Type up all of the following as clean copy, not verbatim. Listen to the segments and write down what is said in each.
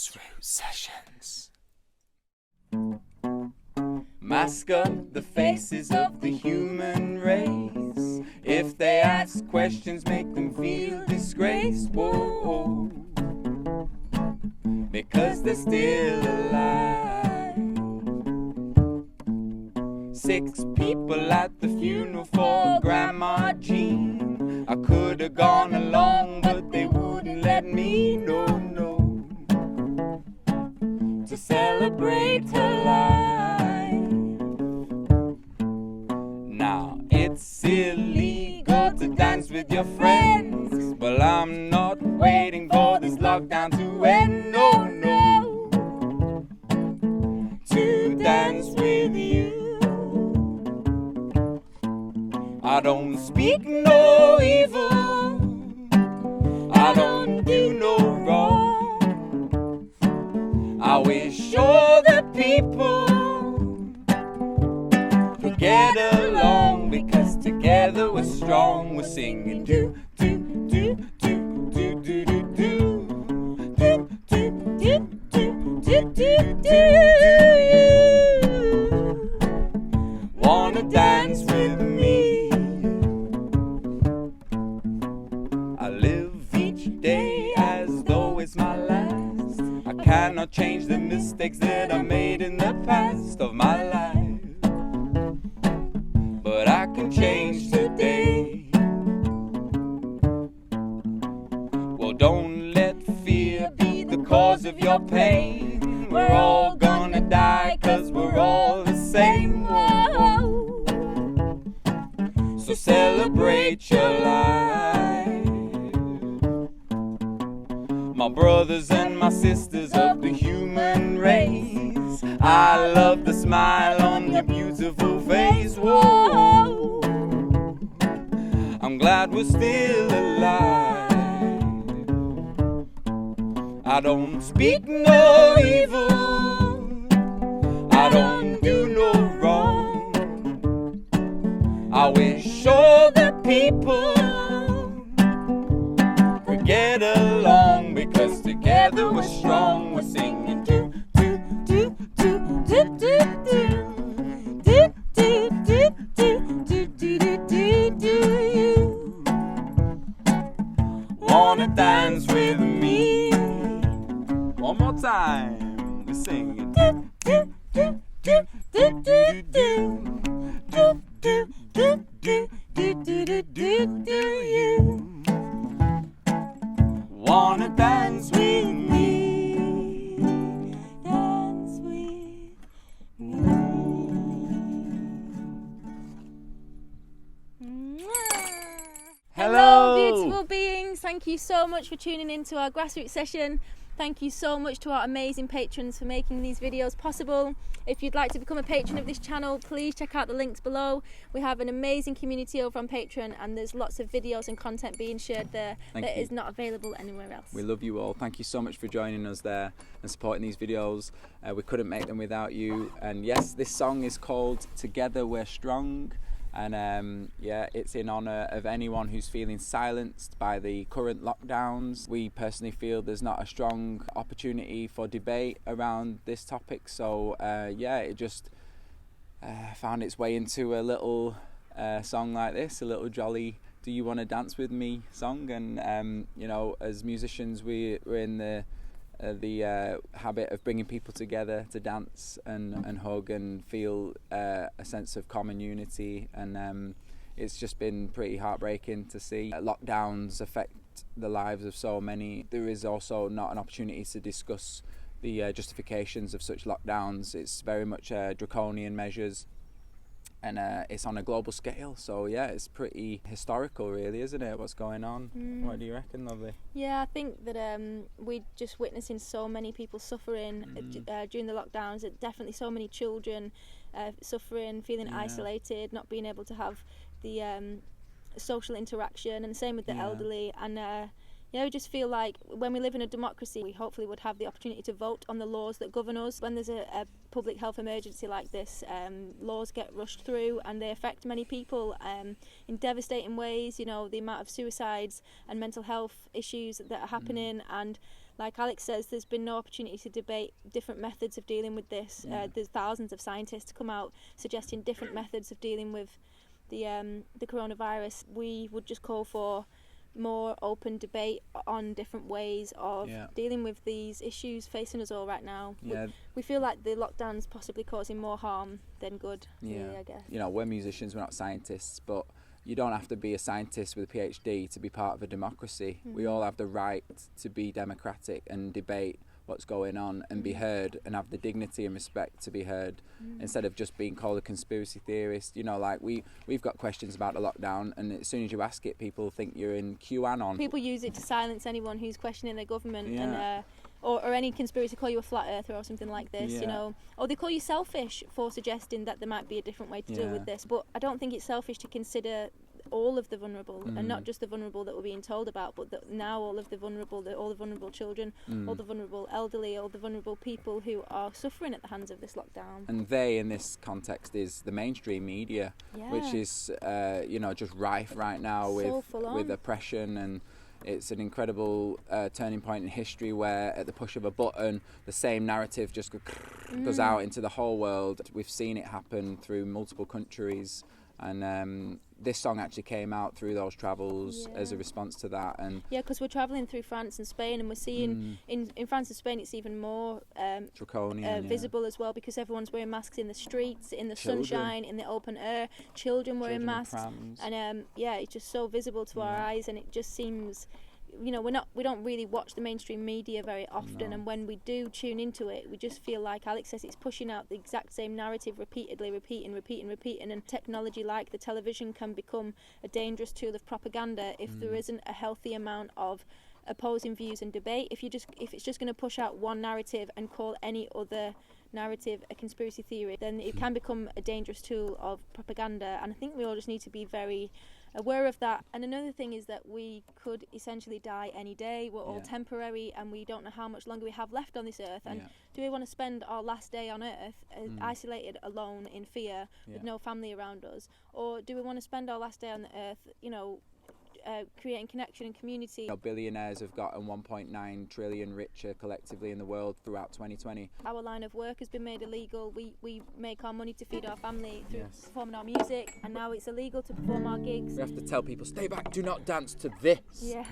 Grassroots Sessions. Mask up the faces of the human race. If they ask questions, make them feel disgraced. Whoa, because they're still alive. 6 people at the funeral for Grandma Jean. I could have gone along, but they wouldn't let me. No, to celebrate her life. Now it's illegal to dance with your friends. Well, I'm not waiting for this lockdown to end. No, to dance with you. I don't speak no evil, I don't do no wrong. I wish all the people could get along, because together we're strong. We're singing do do do do do do do do do do do do do. Wanna dance with me? I live each day as though it's my last. I cannot change the mistakes that I made in the past of my life, but I can change today. Well, don't let fear be the cause of your pain. We're all gonna die, 'cause we're all the same. Whoa. So celebrate your life. My brothers and my sisters of the human race, I love the smile on your beautiful face. Whoa, I'm glad we're still alive. I don't speak no evil, I don't do no wrong. I wish all the people could get along, because together we're strong. We're singing do do do do do do do do do do do do do do do. You wanna dance with me? One more time. We're singing do do do do do do do do do do do do do do do. You wanna dance with me? Dance with me. Hello, beautiful beings. Thank you so much for tuning in to our grassroots session. Thank you so much to our amazing patrons for making these videos possible. If you'd like to become a patron of this channel, please check out the links below. We have an amazing community over on Patreon, and there's lots of videos and content being shared there that is not available anywhere else. We love you all. Thank you so much for joining us there and supporting these videos. We couldn't make them without you. And yes, this song is called Together We're Strong. And yeah, it's in honour of anyone who's feeling silenced by the current lockdowns. We personally feel there's not a strong opportunity for debate around this topic, so yeah, it just found its way into a little song like this, a little jolly "Do You Want to Dance With Me" song. And you know, as musicians, we're in the habit of bringing people together to dance and hug and feel a sense of common unity, and it's just been pretty heartbreaking to see lockdowns affect the lives of so many. There is also not an opportunity to discuss the justifications of such lockdowns. It's very much draconian measures, and it's on a global scale, so yeah, it's pretty historical really, isn't it, what's going on? What do you reckon, Lovely? Yeah, I think that we're just witnessing so many people suffering during the lockdowns. Definitely so many children suffering, feeling isolated, not being able to have the social interaction, and the same with the elderly. And yeah, we just feel like when we live in a democracy, we hopefully would have the opportunity to vote on the laws that govern us. When there's a public health emergency like this, laws get rushed through and they affect many people in devastating ways. You know, the amount of suicides and mental health issues that are happening, and like Alex says, there's been no opportunity to debate different methods of dealing with this. There's thousands of scientists come out suggesting different methods of dealing with the coronavirus. We would just call for more open debate on different ways of dealing with these issues facing us all right now. We feel like the lockdown's possibly causing more harm than good, really, I guess. You know, we're musicians, we're not scientists, but you don't have to be a scientist with a PhD to be part of a democracy. We all have the right to be democratic and debate what's going on and be heard, and have the dignity and respect to be heard, instead of just being called a conspiracy theorist. You know, like we've got questions about the lockdown, and as soon as you ask it, people think you're in QAnon. People use it to silence anyone who's questioning their government, and or any conspiracy, call you a flat earther or something like this, you know, or they call you selfish for suggesting that there might be a different way to deal with this. But I don't think it's selfish to consider all of the vulnerable, and not just the vulnerable that we're being told about, but that now all the vulnerable children, all the vulnerable elderly, all the vulnerable people who are suffering at the hands of this lockdown. And they, in this context, is the mainstream media, which is you know, just rife right now with oppression, and it's an incredible turning point in history where at the push of a button the same narrative just goes out into the whole world. We've seen it happen through multiple countries, and this song actually came out through those travels as a response to that. And because we're travelling through France and Spain, and we're seeing in France and Spain it's even more draconian, visible as well, because everyone's wearing masks in the streets, in the sunshine, in the open air, children wearing masks, and it's just so visible to our eyes, and it just seems, you know, we don't really watch the mainstream media very often, and when we do tune into it, we just feel like Alex says, it's pushing out the exact same narrative repeatedly, repeating, and technology like the television can become a dangerous tool of propaganda if there isn't a healthy amount of opposing views and debate. If it's just going to push out one narrative and call any other narrative a conspiracy theory, then it can become a dangerous tool of propaganda, and I think we all just need to be very aware of that. And another thing is that we could essentially die any day. We're all temporary, and we don't know how much longer we have left on this earth, and do we want to spend our last day on earth isolated, alone, in fear, with no family around us, or do we want to spend our last day on the earth, you know, creating connection and community? You know, billionaires have gotten 1.9 trillion richer collectively in the world throughout 2020. Our line of work has been made illegal. We make our money to feed our family through performing our music, and now it's illegal to perform our gigs. We have to tell people, stay back, do not dance to this. Yeah.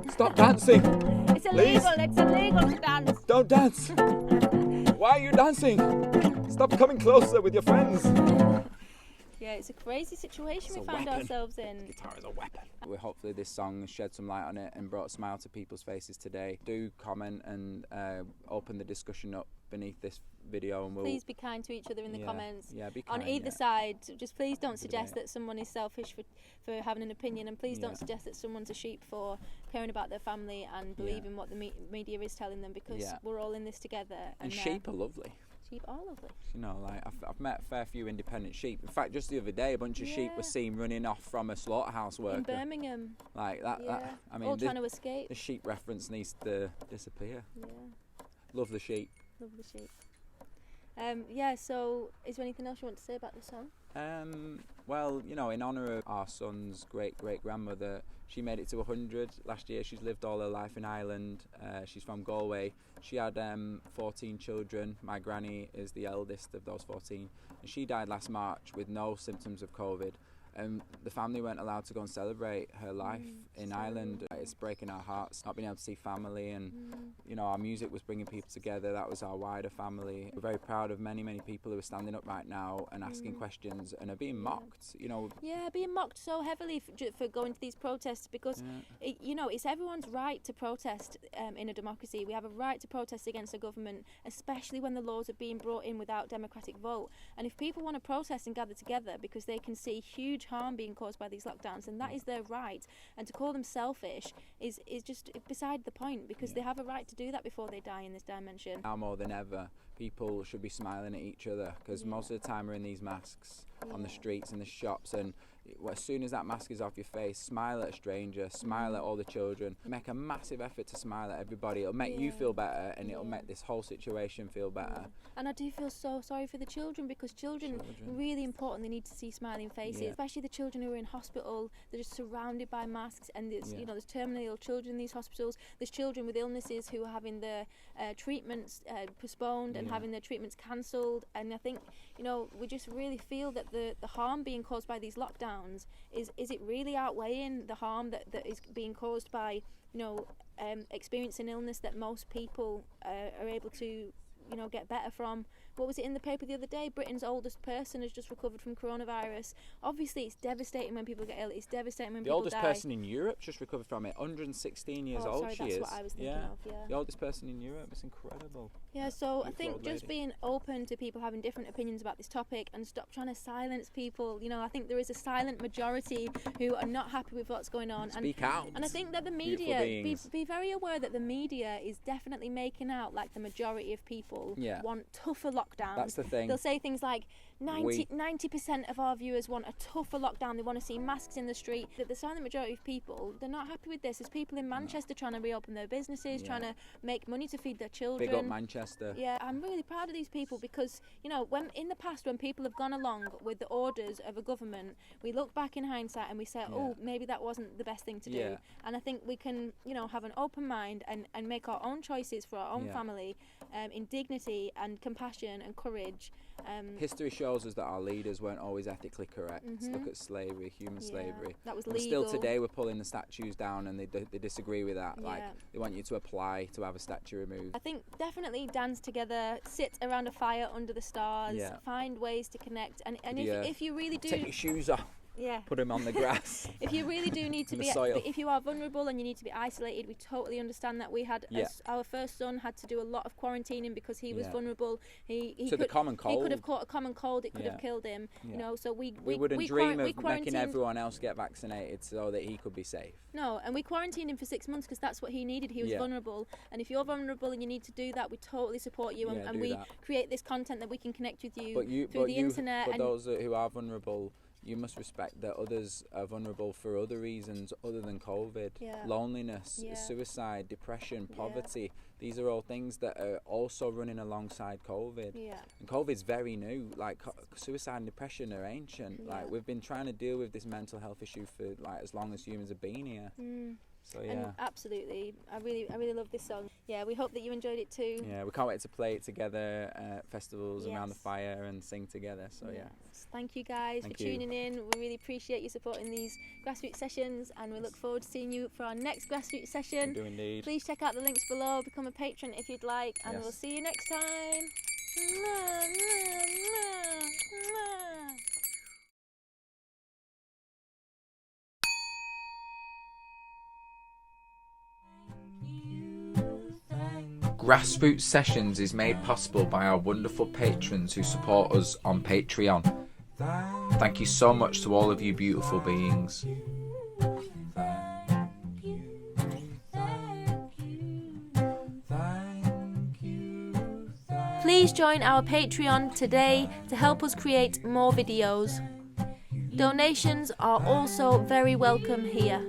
Stop dancing. It's illegal. Please. It's illegal to dance. Don't dance. Why are you dancing? Stop coming closer with your friends. Yeah, it's a crazy situation we find ourselves in. Guitar is a weapon. Hopefully this song has shed some light on it and brought a smile to people's faces today. Do comment and open the discussion up beneath this video, and please be kind to each other in the comments. Yeah, be kind. On either side, just please don't suggest that someone is selfish for having an opinion, and please don't suggest that someone's a sheep for caring about their family and believing what the media is telling them, because we're all in this together. And sheep are lovely. Sheep are lovely. You know, like I've met a fair few independent sheep. In fact, just the other day, a bunch of sheep were seen running off from a slaughterhouse worker in Birmingham. Like that. I mean, all trying to escape. The sheep reference needs to disappear. Yeah. Love the sheep. Love the sheep. So is there anything else you want to say about the song? Well, you know, in honour of our son's great-great-grandmother, she made it to 100 last year. She's lived all her life in Ireland. She's from Galway. She had 14 children. My granny is the eldest of those 14. And she died last March with no symptoms of COVID. The family weren't allowed to go and celebrate her life in Ireland. It's breaking our hearts, not being able to see family, and you know, our music was bringing people together. That was our wider family. We're very proud of many people who are standing up right now and asking questions and are being mocked. You know, being mocked so heavily for going to these protests, because you know, it's everyone's right to protest in a democracy. We have a right to protest against the government, especially when the laws are being brought in without democratic vote. And if people want to protest and gather together because they can see huge harm being caused by these lockdowns, and that is their right, and to call them selfish is just beside the point, because they have a right to do that before they die in this dimension. Now more than ever, people should be smiling at each other, because most of the time we're in these masks on the streets and the shops, and as soon as that mask is off your face, smile at a stranger, smile at all the children, make a massive effort to smile at everybody. It'll make you feel better, and it'll make this whole situation feel better. And I do feel so sorry for the children, because children really important. They need to see smiling faces, especially the children who are in hospital. They're just surrounded by masks, and there's you know, there's terminally ill children in these hospitals. There's children with illnesses who are having their treatments postponed and having their treatments cancelled. And I think, you know, we just really feel that the harm being caused by these lockdowns is it really outweighing the harm that is being caused by, you know, experiencing illness that most people are able to, you know, get better from. What was it in the paper the other day? Britain's oldest person has just recovered from coronavirus. Obviously, it's devastating when people get ill. It's devastating when people die. The oldest person in Europe just recovered from it. 116 years old she is. That's what I was thinking of, yeah. The oldest person in Europe. It's incredible. Yeah, so I think just being open to people having different opinions about this topic, and stop trying to silence people. You know, I think there is a silent majority who are not happy with what's going on. Speak out. And I think that the media, be very aware that the media is definitely making out like the majority of people want tougher lockdowns. That's the thing. They'll say things like 90% of our viewers want a tougher lockdown. They want to see masks in the street. The silent majority of people, they're not happy with this. There's people in Manchester trying to reopen their businesses, trying to make money to feed their children. Big up Manchester. Yeah, I'm really proud of these people, because, you know, when in the past, when people have gone along with the orders of a government, we look back in hindsight and we say, oh, maybe that wasn't the best thing to do. And I think we can, you know, have an open mind and make our own choices for our own family in dignity and compassion and courage. History shows us that our leaders weren't always ethically correct. Look at slavery, human slavery. That was and legal. Still today we're pulling the statues down, and they disagree with that. Like, they want you to apply to have a statue removed. I think definitely dance together, sit around a fire under the stars, find ways to connect, and if you really do, take your shoes off. Put them on the grass. If you really do need to be, if you are vulnerable and you need to be isolated, we totally understand that. We had our first son had to do a lot of quarantining because he was vulnerable. He could, the common cold. He could have caught a common cold. It could have killed him. You know, so we wouldn't dream of making everyone else get vaccinated so that he could be safe. No, and we quarantined him for 6 months because that's what he needed. He was vulnerable, and if you're vulnerable and you need to do that, we totally support you, and we create this content that we can connect with you through the internet. But those who are vulnerable, you must respect that others are vulnerable for other reasons other than COVID. Loneliness, suicide, depression, poverty. These are all things that are also running alongside COVID. And COVID's very new. Like, suicide and depression are ancient. Like, we've been trying to deal with this mental health issue for like as long as humans have been here. So and absolutely, I really love this song. Yeah, we hope that you enjoyed it too. Yeah, we can't wait to play it together at festivals around the fire and sing together. So thank you guys for tuning in. We really appreciate you supporting these grassroots sessions, and we look forward to seeing you for our next grassroots session. We do indeed. Please check out the links below, become a patron if you'd like, and we'll see you next time. Grassroots Sessions is made possible by our wonderful patrons who support us on Patreon. Thank you so much to all of you beautiful beings. Please join our Patreon today to help us create more videos. Donations are also very welcome here.